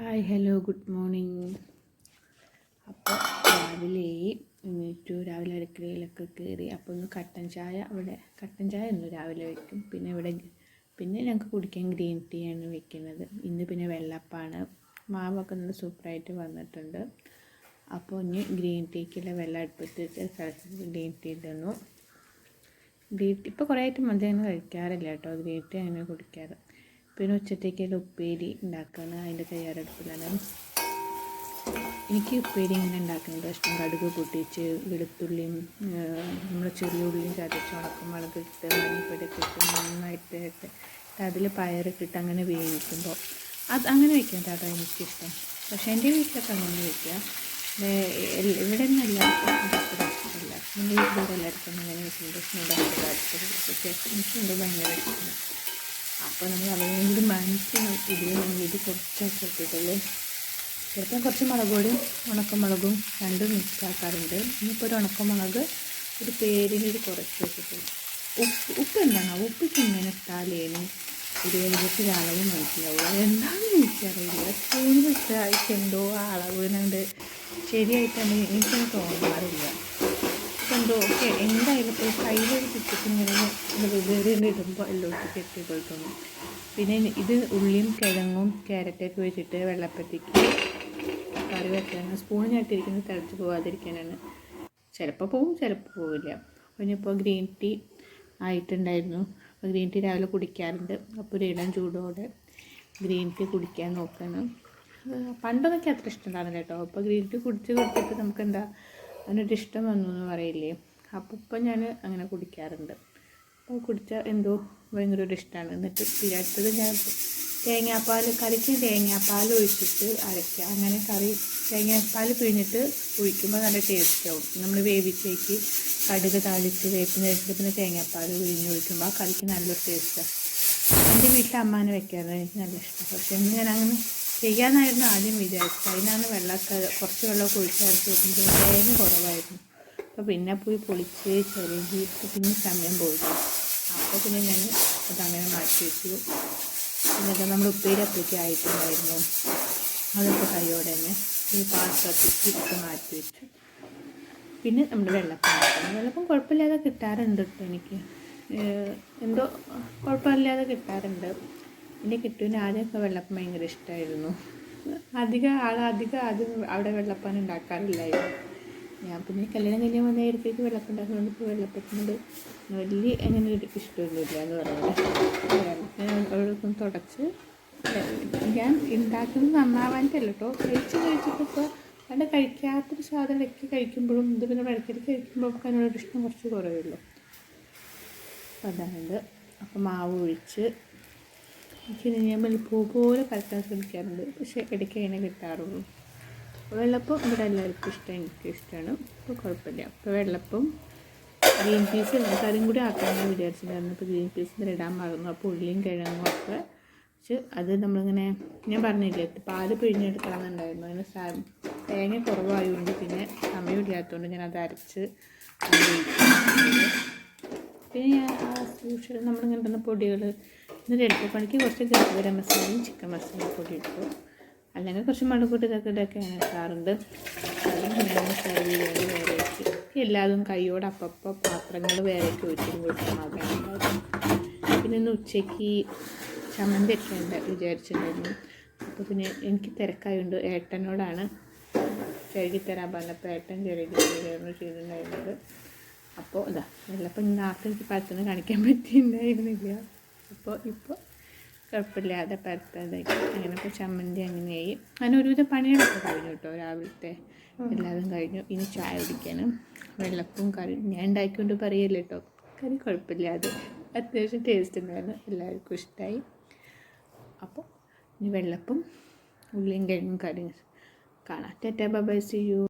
Hi hello good morning. അപ്പോൾ രാവിലെ എണീറ്റു, രാവിലെ അടുക്കളയിലൊക്കെ കയറി. അപ്പോൾ ഒന്ന് കട്ടൻ ചായ ഒന്ന് രാവിലെ വയ്ക്കും. പിന്നെ ഞങ്ങൾക്ക് കുടിക്കാൻ ഗ്രീൻ ടീ ആണ് വെക്കുന്നത്. ഇന്ന് പിന്നെ വെള്ളപ്പാണ്. മാവൊക്കെ നല്ല സൂപ്പറായിട്ട് വന്നിട്ടുണ്ട്. അപ്പോൾ ഇനി ഗ്രീൻ ടീക്കുള്ള വെള്ളം അടുപ്പത്തിട്ട് ഗ്രീൻ ടീ ഇടുന്നു. ഗ്രീൻ ടീ ഇപ്പോൾ കുറേ ആയിട്ട് മതി അങ്ങനെ കഴിക്കാറില്ല കേട്ടോ. ഗ്രീൻ ടീ അങ്ങനെ കുടിക്കാറ്. പിന്നെ ഉച്ചത്തേക്കുള്ള ഉപ്പേരി ഉണ്ടാക്കുകയാണ്, അതിൻ്റെ തയ്യാറെടുപ്പിലാണ്. എനിക്ക് ഉപ്പേരി ഇങ്ങനെ ഉണ്ടാക്കുന്നത് ഇഷ്ടം. കടുക് പൊട്ടിച്ച് വെളുത്തുള്ളിയും നമ്മുടെ ചെറിയ ഉള്ളിയും ചതച്ച് ഉണക്കമുളക് ഇട്ട് മഞ്ഞൾപ്പൊടിയൊക്കെ ഇട്ട് നന്നായിട്ട് അതിൽ പയറിട്ടിട്ട് അങ്ങനെ വേവിക്കുമ്പോൾ അങ്ങനെ വയ്ക്കുന്നത് കേട്ടോ എനിക്കിഷ്ടം. പക്ഷേ എൻ്റെ വീട്ടിലൊക്കെ അങ്ങനെ വയ്ക്കുക. ഇവിടെ നിന്ന് എല്ലാവർക്കും ഇഷ്ടമില്ല. എൻ്റെ വീട്ടിലൂടെ എല്ലാവർക്കും അങ്ങനെ വെക്കുന്നത് എനിക്കുണ്ട് ഭയങ്കര ഇഷ്ടമാണ്. അപ്പോൾ നമ്മൾ അതുകൊണ്ട് മനസ്സിന് ഇത് കുറച്ചൊക്കെ ഇട്ടിട്ടുള്ളൂ. ചിലപ്പോൾ കുറച്ച് മുളക് പൊടിയും ഉണക്കമുളകും രണ്ടും മിക്സ് ആക്കാറുണ്ട്. ഇനിയിപ്പോൾ ഒരു ഉണക്കമുളക് ഒരു പേരിന് കുറച്ച് വെച്ചിട്ടുള്ളൂ. ഉപ്പ് എന്താണ് ഉപ്പിക്ക് ഇങ്ങനെ ഇട്ടാലേന് ഒരു ഏകദേശം അളവ് മനസ്സിലാവുക. എന്താണെന്ന് എനിക്കറിയില്ല. സ്പൂണിൽ ഇട്ടായിട്ട് എന്തോ അളവിനുണ്ട് ശരിയായിട്ടാണ് എനിക്കത് തോന്നാറില്ല. എന്തോ ഓക്കെ എന്തായാലും ഇപ്പോൾ കയ്യിലൊരു ചുറ്റത്ത് ഇങ്ങനെ വെവ്വേറെ ഇടുമ്പോൾ എല്ലാവർക്കും കെട്ടിപ്പോൾ തോന്നും. പിന്നെ ഇത് ഉള്ളിയും കിഴങ്ങും ക്യാരറ്റൊക്കെ വെച്ചിട്ട് വെള്ളപ്പത്തേക്ക് കറി വെക്കാനാണ്. സ്പൂൺ ഞെട്ടിരിക്കുന്നത് തിളച്ച് പോകാതിരിക്കാനാണ്. ചിലപ്പോൾ പോവും, ചിലപ്പോൾ പോവില്ല. പിന്നെ ഇപ്പോൾ ഗ്രീൻ ടീ ആയിട്ടുണ്ടായിരുന്നു. അപ്പോൾ ഗ്രീൻ ടീ രാവിലെ കുടിക്കാറുണ്ട്. അപ്പോൾ ഒരു ഇളം ചൂടോടെ ഗ്രീൻ ടീ കുടിക്കാൻ നോക്കണം. പണ്ടൊക്കെ അത്ര ഇഷ്ടമുണ്ടാകുന്നില്ല കേട്ടോ. അപ്പോൾ ഗ്രീൻ ടീ കുടിച്ചിട്ട് നമുക്കെന്താ അതിനൊരു ഇഷ്ടം വന്നു എന്ന് പറയില്ലേ. അപ്പോൾ ഇപ്പം ഞാൻ അങ്ങനെ കുടിക്കാറുണ്ട്. അപ്പോൾ കുടിച്ചാൽ എന്തോ ഭയങ്കര ഒരു ഇഷ്ടമാണ്. എന്നിട്ട് അടുത്തത് ഞാൻ കറിക്ക് തേങ്ങാപ്പാൽ ഒഴിച്ചിട്ട് അരയ്ക്കുക. അങ്ങനെ തേങ്ങാപ്പാൽ പിഴിഞ്ഞിട്ട് ഒഴിക്കുമ്പോൾ നല്ല ടേസ്റ്റാവും. നമ്മൾ വേവിച്ചേക്ക് കടുക് താളിച്ച് വേപ്പിന് വെച്ചിട്ട് പിന്നെ തേങ്ങാപ്പാൽ പിഴിഞ്ഞ് ഒഴിക്കുമ്പോൾ ആ കറിക്ക് നല്ലൊരു ടേസ്റ്റാണ്. എൻ്റെ വീട്ടിൽ അമ്മാനെ വെക്കാറുണ്ട്, എനിക്ക് നല്ല ഇഷ്ടം. പക്ഷേ ഞാൻ അങ്ങനെ ചെയ്യാനായിരുന്നു ആദ്യം വിചാരിച്ചത്. അതിനാണ് കുറച്ച് വെള്ളമൊക്കെ ഒഴിച്ച് അരച്ച് വെക്കുമ്പോൾ തേങ്ങ കുറവായിരുന്നു. അപ്പോൾ പിന്നെ പോയി പൊളിച്ച് ചെറുകി പിന്നെ സമയം പോയിട്ട് അപ്പോൾ പിന്നെ ഞാൻ അതങ്ങനെ മാറ്റി വെച്ചു. പിന്നെ നമ്മൾ ഉപ്പേരിയൊക്കെ ആയിട്ടുണ്ടായിരുന്നു. അതൊക്കെ കൈയോടെ തന്നെ ഈ പാത്രത്തിൽ ഇട്ട് മാറ്റി വെച്ചു. പിന്നെ നമ്മുടെ വെള്ളപ്പം കുഴപ്പമില്ലാതെ കിട്ടാറുണ്ട് കേട്ടോ. എനിക്ക് എന്തോ കുഴപ്പമില്ലാതെ കിട്ടാറുണ്ട്. എൻ്റെ കിട്ടുവിന് ആദ്യമൊക്കെ വെള്ളപ്പം ഭയങ്കര ഇഷ്ടമായിരുന്നു. അധികം ആദ്യം അവിടെ വെള്ളപ്പം ഉണ്ടാക്കാറില്ലായിരുന്നു. ഞാൻ പിന്നെ കല്യാണം കഴിഞ്ഞാൽ നേരത്തേക്ക് വെള്ളപ്പം ഉണ്ടാക്കുന്നുണ്ട്. ഇപ്പോൾ വെള്ളപ്പത്തിനോട് വലിയ അങ്ങനെ ഒരു ഇഷ്ടമൊന്നുമില്ല എന്ന് പറയുന്നത്. അവിടെയൊക്കെ തുടച്ച് ഞാൻ ഉണ്ടാക്കുന്നത് നന്നാവാനിട്ടല്ല കേട്ടോ. കഴിച്ചിട്ടിപ്പോൾ അവിടെ കഴിക്കാത്തൊരു സാധനം ഇടയ്ക്ക് കഴിക്കുമ്പോഴും ഇത് പിന്നെ ഇടയ്ക്കിടയ്ക്ക് കഴിക്കുമ്പോൾ അതിനോടൊരു ഇഷ്ടം കുറച്ച് കുറവുള്ളൂ. അപ്പോൾ അതായത് അപ്പോൾ മാവ് ഒഴിച്ച് ഞാൻ പൂ പോലെ പരത്താൻ ശ്രമിക്കാറുണ്ട്. പക്ഷേ ഇടയ്ക്ക് അതിനെ കിട്ടാറുള്ളൂ. വെള്ളപ്പം ഇവിടെ എല്ലാവർക്കും ഇഷ്ടം, എനിക്ക് ഇഷ്ടമാണ്. അപ്പോൾ കുഴപ്പമില്ല. അപ്പോൾ വെള്ളപ്പം ഗ്രീൻ പീസ് കറിയും കൂടി ആക്കാമെന്ന് വിചാരിച്ചിട്ടുണ്ടായിരുന്നു. അപ്പോൾ ഗ്രീൻ പീസ് ഇടാൻ മറന്നു. അപ്പോൾ ഉള്ളിയും കിഴങ്ങും ഒക്കെ പക്ഷെ അത് നമ്മളിങ്ങനെ ഞാൻ പറഞ്ഞില്ലേ പാല് പിഴിഞ്ഞെടുക്കണമെന്നുണ്ടായിരുന്നു. അതിന് തേങ്ങ കുറവായതുകൊണ്ട് പിന്നെ സമയമില്ലാത്തതുകൊണ്ട് ഞാൻ അത് അരച്ച് പിന്നെ ഞാൻ യൂഷ്വൽ നമ്മളിങ്ങനെ ഇടുന്ന പൊടികൾ എന്നിട്ട് എളുപ്പപ്പണിക്ക് കുറച്ച് ഗരം മസാലയും ചിക്കൻ മസാല പൊടി ഇട്ടു. അല്ലെങ്കിൽ കുറച്ച് മുളക് പൊടി ഇതൊക്കെ ഇടാറുണ്ട്. അതും പിന്നെ സെർവ് ചെയ്യാൻ വേറെ വെച്ച് എല്ലാതും കൈയോടെ അപ്പം പാത്രങ്ങൾ വേറെയൊക്കെ ഒഴിച്ചിട്ട് കൊടുക്കാറുണ്ടായിരുന്നു. പിന്നെ ഇന്ന് ഉച്ചയ്ക്ക് ചമ്മന്തി ഒക്കെ വിചാരിച്ചിട്ടുണ്ടായിരുന്നു. അപ്പോൾ പിന്നെ എനിക്ക് തിരക്കായതുകൊണ്ട് ഏട്ടനോടാണ് ചെറുകിത്തരാൻ പറഞ്ഞപ്പോൾ ഏട്ടൻ ചെറുകിത്തരായിരുന്നു ചെയ്തിട്ടുണ്ടായിരുന്നത്. അപ്പോൾ ഇതാ വെള്ളപ്പം നാട്ടിൽ എനിക്ക് പരത്തുന്നത് കാണിക്കാൻ പറ്റിയിട്ടുണ്ടായിരുന്നില്ല. ഇപ്പോൾ കുഴപ്പമില്ലാതെ പരത്താതാക്കി അങ്ങനെ ഇപ്പോൾ ചമ്മന്തി അങ്ങനെയായി. അങ്ങനെ ഒരുവിധം പണികളൊക്കെ കഴിഞ്ഞു കേട്ടോ. രാവിലത്തെ എല്ലാതും കഴിഞ്ഞു. ഇനി ചായ കുടിക്കാനും വെള്ളപ്പവും കറി ഞാൻ ഉണ്ടാക്കിക്കൊണ്ട് പറയല്ലേ കേട്ടോ. കറി കുഴപ്പമില്ലാതെ അത്യാവശ്യം ടേസ്റ്റ് ഉണ്ടായിരുന്നു, എല്ലാവർക്കും ഇഷ്ടമായി. അപ്പോൾ ഇനി വെള്ളപ്പം ഉള്ളിയും കിഴങ്ങും കറി കാണാം. Tata bye bye, see U.